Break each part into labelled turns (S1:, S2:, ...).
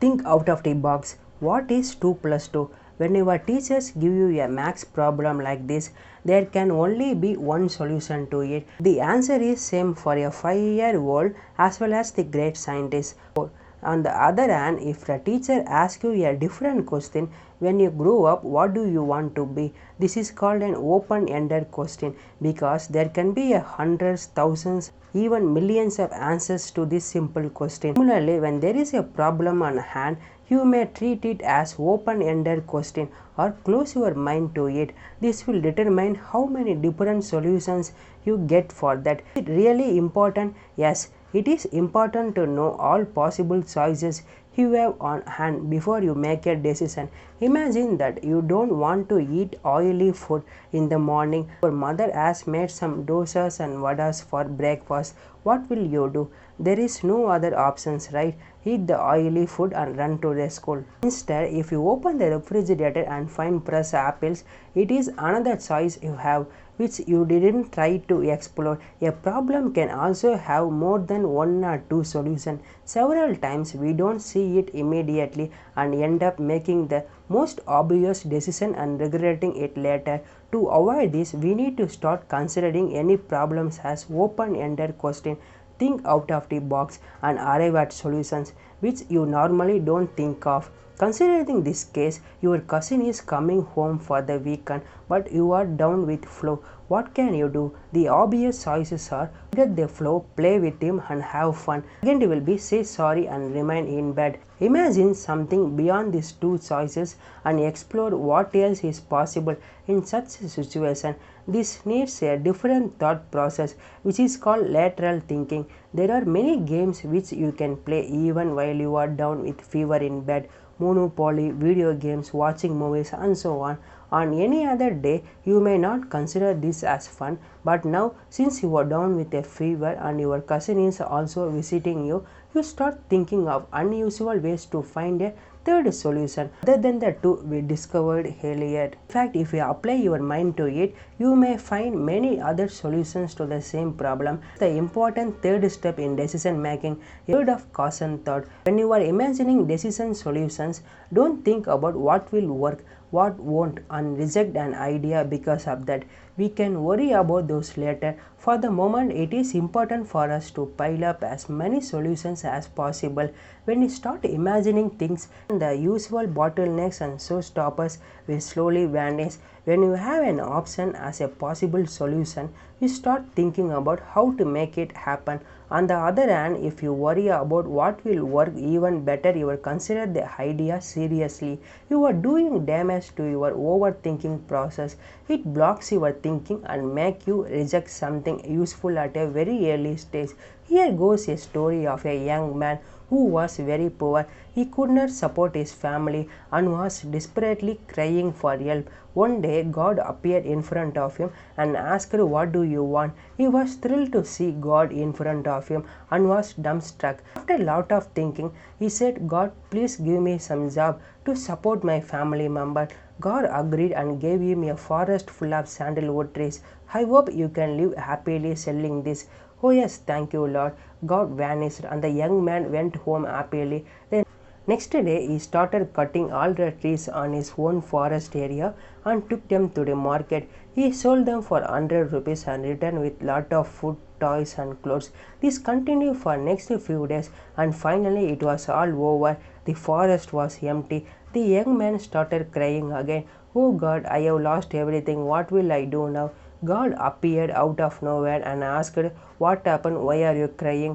S1: Think out of the box. What is 2 plus 2? When your teachers give you a maths problem like this, there can only be one solution to it. The answer is same for a 5-year-old as well as the great scientist. On the other hand, if the teacher asks you a different question, when you grow up, what do you want to be? This is called an open-ended question because there can be hundreds, thousands, even millions of answers to this simple question. Similarly, when there is a problem on hand, you may treat it as open-ended question or close your mind to it. This will determine how many different solutions you get for that. Is it really important? Yes, it is important to know all possible choices you have on hand before you make a decision. Imagine that you don't want to eat oily food in the morning. Your mother has made some dosas and vadas for breakfast. What will you do? There is no other options, right? Eat the oily food and run to the school. Instead, if you open the refrigerator and find fresh apples, it is another choice you have which you didn't try to explore. A problem can also have more than one or two solutions. Several times we don't see it immediately and end up making the most obvious decision and regretting it later. To avoid this, we need to start considering any problems as open-ended question. Think out of the box and arrive at solutions which you normally don't think of. Considering this case, your cousin is coming home for the weekend, but you are down with flu. What can you do? The obvious choices are get the flu, play with him and have fun. Second will be say sorry and remain in bed. Imagine something beyond these two choices and explore what else is possible in such a situation. This needs a different thought process which is called lateral thinking. There are many games which you can play even while you are down with fever in bed. Monopoly, video games, watching movies and so on. On any other day, you may not consider this as fun, but now since you are down with a fever and your cousin is also visiting you, you start thinking of unusual ways to find a third solution other than the two we discovered earlier. In fact, if you apply your mind to it, you may find many other solutions to the same problem. The important third step in decision making, a word of caution thought. When you are imagining decision solutions, don't think about what will work, what won't, and reject an idea because of that. We can worry about those later. For the moment, it is important for us to pile up as many solutions as possible. When you start imagining things, the usual bottlenecks and showstoppers will slowly vanish. When you have an option as a possible solution, you start thinking about how to make it happen. On the other hand, if you worry about what will work even better, you will consider the idea seriously. You are doing damage to your overthinking process. It blocks your thinking and make you reject something useful at a very early stage. Here goes a story of a young man who was very poor. He could not support his family and was desperately crying for help. One day, God appeared in front of him and asked, "What do you want?" He was thrilled to see God in front of him and was dumbstruck. After a lot of thinking, he said, "God, please give me some job to support my family member." God agreed and gave him a forest full of sandalwood trees. "I hope you can live happily selling this." "Oh yes, thank you, Lord." God vanished and the young man went home happily. The next day he started cutting all the trees on his own forest area and took them to the market. He sold them for 100 rupees and returned with lot of food, toys and clothes. This continued for next few days and finally it was all over. The forest was empty. The young man started crying again. "Oh God, I have lost everything. What will I do now?" God appeared out of nowhere and asked, "What happened? Why are you crying?"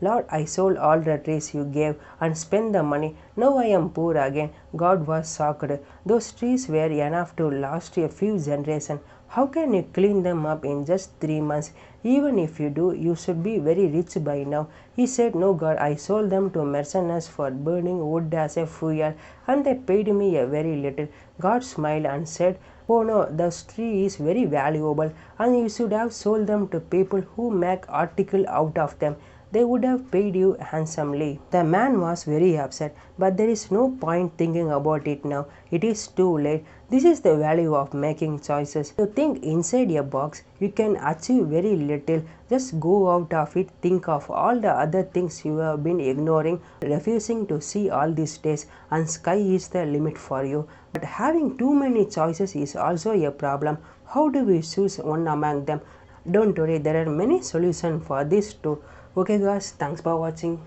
S1: "Lord, I sold all the trees you gave and spent the money. Now I am poor again." God was shocked. "Those trees were enough to last a few generations. How can you clean them up in just 3 months? Even if you do, you should be very rich by now." He said, "No, God, I sold them to mercenaries for burning wood as a fuel and they paid me a very little." God smiled and said, "Oh no, this tree is very valuable and you should have sold them to people who make article out of them. they would have paid you handsomely. The man was very upset, but there is no point thinking about it now. It is too late. This is the value of making choices. You think inside a box, you can achieve very little. Just go out of it. Think of all the other things you have been ignoring, refusing to see all these days, and sky is the limit for you. But having too many choices is also a problem. How do we choose one among them? Don't worry, there are many solutions for this too. Okay guys, thanks for watching.